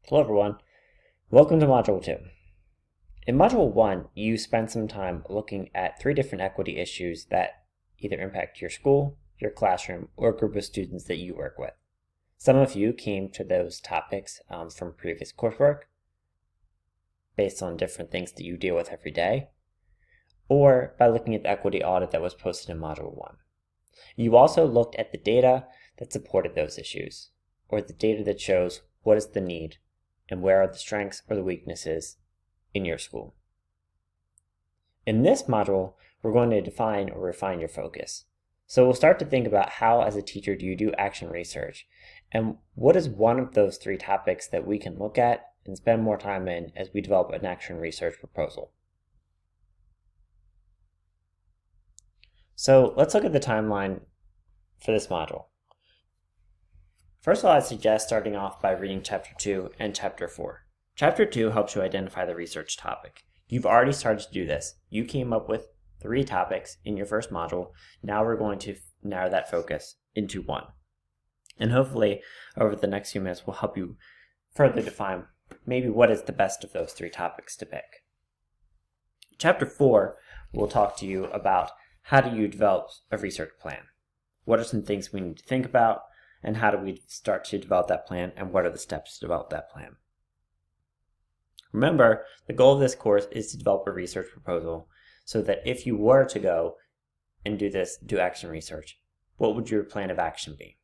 Hello everyone, welcome to Module 2. In Module 1, you spent some time looking at 3 different equity issues that either impact your school, your classroom, or a group of students that you work with. Some of you came to those topics from previous coursework based on different things that you deal with every day, or by looking at the equity audit that was posted in Module 1. You also looked at the data that supported those issues, or the data that shows what is the need and where are the strengths or the weaknesses in your school. In this module, we're going to define or refine your focus. So we'll start to think about how, as a teacher, do you do action research, and what is one of those 3 topics that we can look at and spend more time in as we develop an action research proposal. So let's look at the timeline for this module. First of all, I'd suggest starting off by reading Chapter 2 and Chapter 4. Chapter 2 helps you identify the research topic. You've already started to do this. You came up with 3 topics in your first module. Now we're going to narrow that focus into 1. And hopefully, over the next few minutes, we'll help you further define maybe what is the best of those 3 topics to pick. Chapter 4 will talk to you about how do you develop a research plan. What are some things we need to think about? And how do we start to develop that plan, and what are the steps to develop that plan? Remember, the goal of this course is to develop a research proposal so that if you were to go and do action research, what would your plan of action be?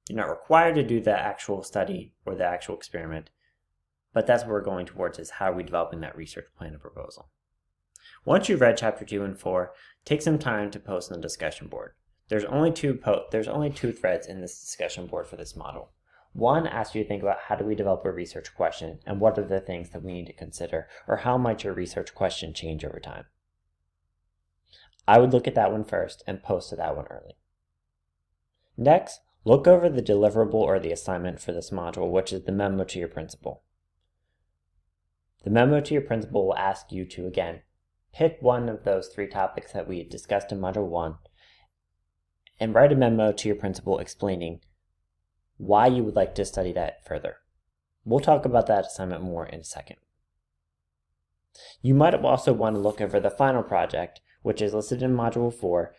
You're not required to do the actual study or the actual experiment, but that's what we're going towards, is how are we developing that research plan and proposal. Once you've read Chapter 2 and 4, take some time to post on the discussion board. There's only two threads in this discussion board for this model. One asks you to think about how do we develop a research question and what are the things that we need to consider, or how might your research question change over time. I would look at that one first and post to that one early. Next, look over the deliverable or the assignment for this module, which is the memo to your principal. The memo to your principal will ask you to, again, pick one of those 3 topics that we discussed in Module 1 and write a memo to your principal explaining why you would like to study that further. We'll talk about that assignment more in a second. You might also want to look over the final project, which is listed in Module 4,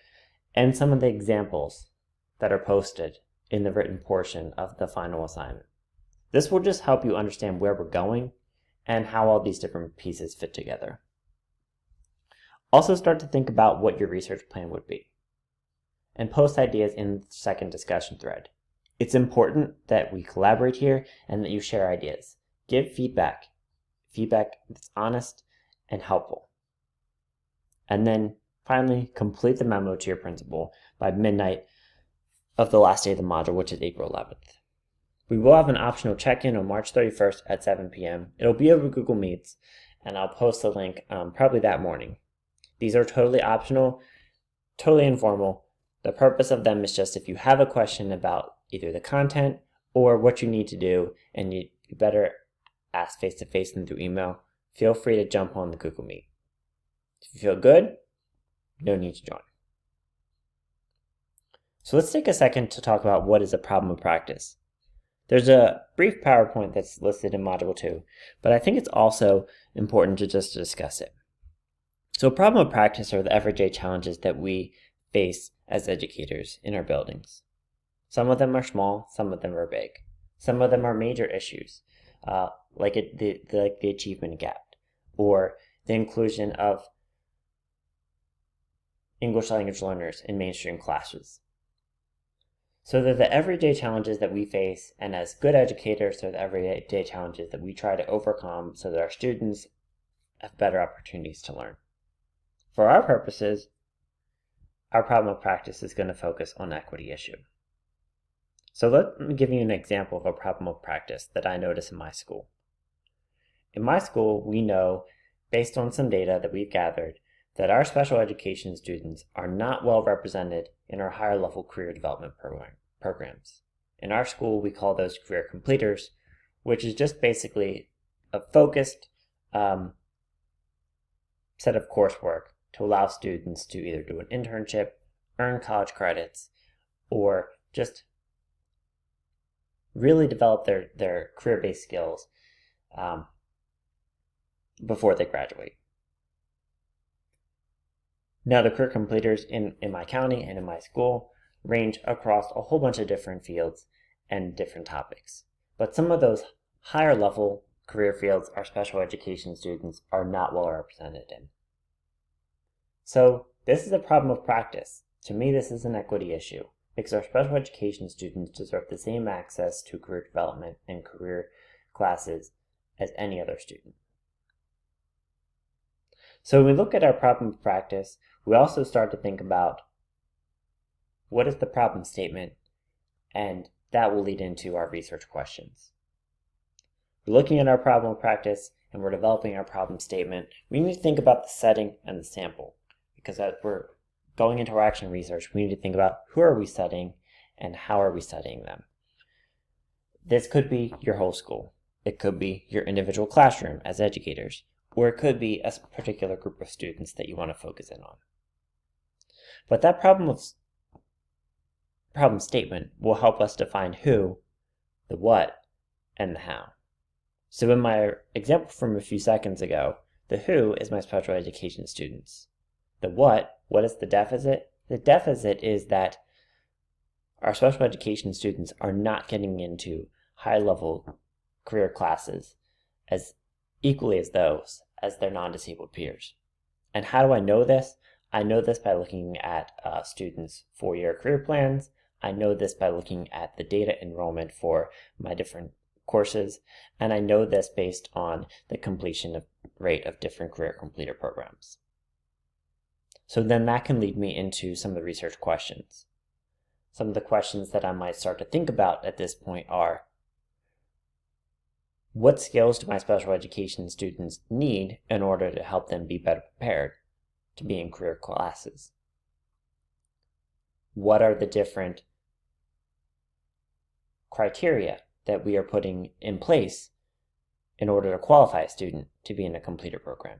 and some of the examples that are posted in the written portion of the final assignment. This will just help you understand where we're going and how all these different pieces fit together. Also start to think about what your research plan would be, and post ideas in the second discussion thread. It's important that we collaborate here and that you share ideas. Give feedback that's honest and helpful. And then finally, complete the memo to your principal by midnight of the last day of the module, which is April 11th. We will have an optional check-in on March 31st at 7 p.m. It'll be over Google Meets, and I'll post the link probably that morning. These are totally optional, totally informal. The purpose of them is just if you have a question about either the content or what you need to do, and you better ask face-to-face than through email, feel free to jump on the Google Meet. If you feel good, no need to join. So let's take a second to talk about what is a problem of practice. There's a brief PowerPoint that's listed in Module 2, but I think it's also important to just discuss it. So a problem of practice are the everyday challenges that we face as educators in our buildings. Some of them are small, some of them are big. Some of them are major issues, like the achievement gap, or the inclusion of English language learners in mainstream classes. So they're the everyday challenges that we face, and as good educators, they're the everyday challenges that we try to overcome so that our students have better opportunities to learn. For our purposes, our problem of practice is going to focus on equity issue. So let me give you an example of a problem of practice that I notice in my school. In my school, we know, based on some data that we've gathered, that our special education students are not well represented in our higher level career development programs. In our school, we call those career completers, which is just basically a focused set of coursework to allow students to either do an internship, earn college credits, or just really develop their career-based skills before they graduate. Now, the career completers in my county and in my school range across a whole bunch of different fields and different topics. But some of those higher level career fields our special education students are not well represented in. So this is a problem of practice. To me, this is an equity issue because our special education students deserve the same access to career development and career classes as any other student. So when we look at our problem of practice, we also start to think about what is the problem statement, and that will lead into our research questions. We're looking at our problem of practice and we're developing our problem statement. We need to think about the setting and the sample, because as we're going into our action research, we need to think about who are we studying and how are we studying them. This could be your whole school. It could be your individual classroom as educators, or it could be a particular group of students that you want to focus in on. But that problem statement will help us define who, the what, and the how. So in my example from a few seconds ago, the who is my special education students. The what is the deficit? The deficit is that our special education students are not getting into high-level career classes as equally as those as their non-disabled peers. And how do I know this? I know this by looking at students' four-year career plans. I know this by looking at the data enrollment for my different courses, and I know this based on the completion rate of different career completer programs. So then that can lead me into some of the research questions. Some of the questions that I might start to think about at this point are, what skills do my special education students need in order to help them be better prepared to be in career classes? What are the different criteria that we are putting in place in order to qualify a student to be in a completer program?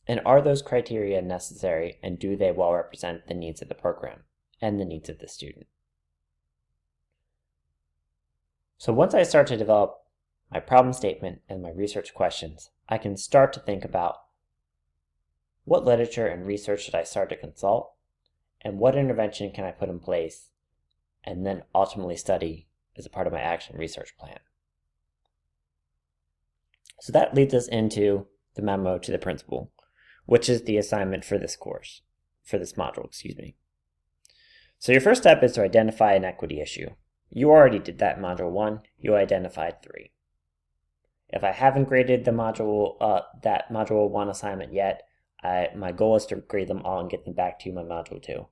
And are those criteria necessary, and do they well represent the needs of the program and the needs of the student? So once I start to develop my problem statement and my research questions, I can start to think about what literature and research should I start to consult, and what intervention can I put in place, and then ultimately study as a part of my action research plan. So that leads us into the memo to the principal, which is the assignment for this course, for this module, So your first step is to identify an equity issue. You already did that in Module 1. You identified 3. If I haven't graded the that Module 1 assignment yet, my goal is to grade them all and get them back to you in Module 2.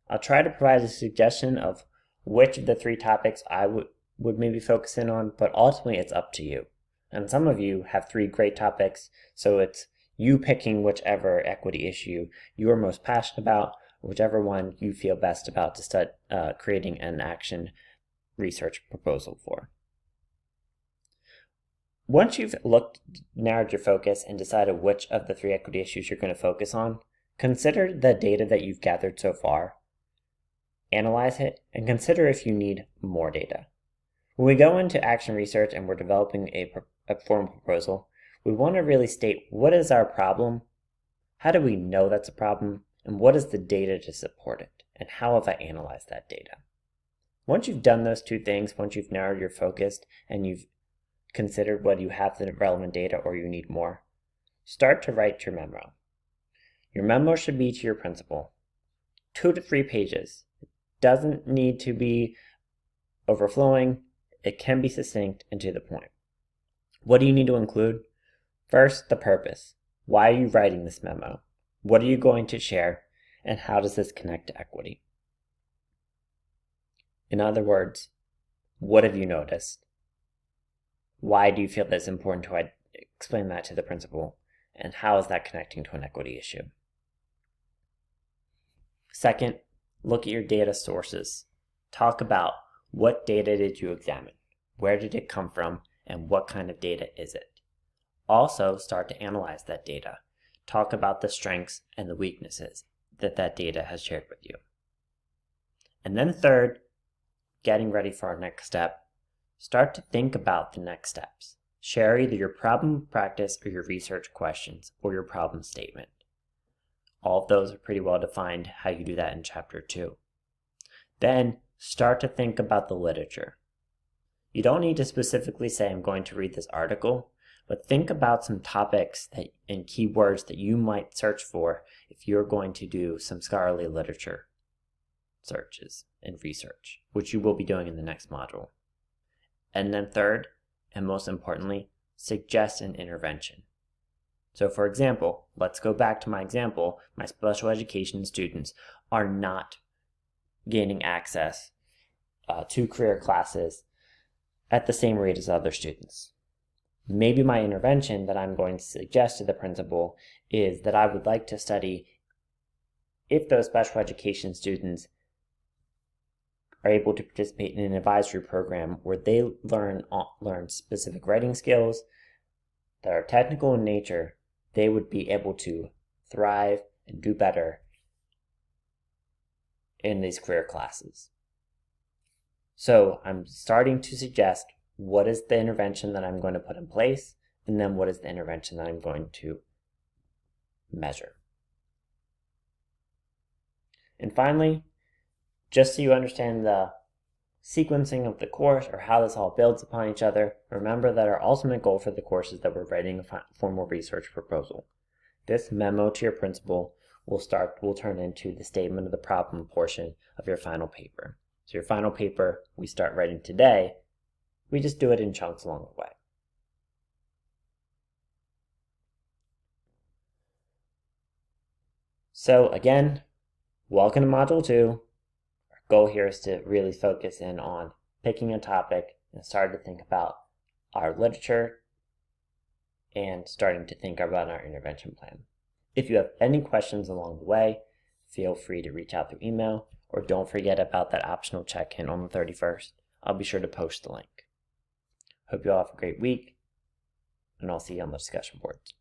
I'll try to provide a suggestion of which of the 3 topics I would maybe focus in on, but ultimately it's up to you. And some of you have 3 great topics, so it's you picking whichever equity issue you are most passionate about, whichever one you feel best about to start creating an action research proposal for. Once you've narrowed your focus and decided which of the 3 equity issues you're going to focus on, consider the data that you've gathered so far, analyze it, and consider if you need more data. When we go into action research and we're developing a formal proposal, we want to really state what is our problem, how do we know that's a problem, and what is the data to support it, and how have I analyzed that data. Once you've done those 2 things, once you've narrowed your focus and you've considered whether you have the relevant data or you need more, start to write your memo. Your memo should be to your principal. 2 to 3 pages. It doesn't need to be overflowing. It can be succinct and to the point. What do you need to include? First, the purpose. Why are you writing this memo? What are you going to share? And how does this connect to equity? In other words, what have you noticed? Why do you feel that it's important to explain that to the principal? And how is that connecting to an equity issue? Second, look at your data sources. Talk about what data did you examine? Where did it come from? And what kind of data is it? Also, start to analyze that data. Talk about the strengths and the weaknesses that data has shared with you. And then third, getting ready for our next step, start to think about the next steps. Share either your problem practice or your research questions or your problem statement. All of those are pretty well defined how you do that in Chapter 2. Then start to think about the literature. You don't need to specifically say, I'm going to read this article, but think about some topics and keywords that you might search for if you're going to do some scholarly literature searches and research, which you will be doing in the next module. And then third, and most importantly, suggest an intervention. So for example, let's go back to my example. My special education students are not gaining access to career classes at the same rate as other students. Maybe my intervention that I'm going to suggest to the principal is that I would like to study if those special education students are able to participate in an advisory program where they learn specific writing skills that are technical in nature. They would be able to thrive and do better in these career classes. So I'm starting to suggest what is the intervention that I'm going to put in place, and then what is the intervention that I'm going to measure. And finally, just so you understand the sequencing of the course or how this all builds upon each other, remember that our ultimate goal for the course is that we're writing a formal research proposal. This memo to your principal will turn into the statement of the problem portion of your final paper. So your final paper we start writing today, we just do it in chunks along the way. So again, welcome to Module 2. Our goal here is to really focus in on picking a topic and start to think about our literature and starting to think about our intervention plan. If you have any questions along the way, feel free to reach out through email, or don't forget about that optional check-in on the 31st. I'll be sure to post the link. Hope you all have a great week, and I'll see you on the discussion boards.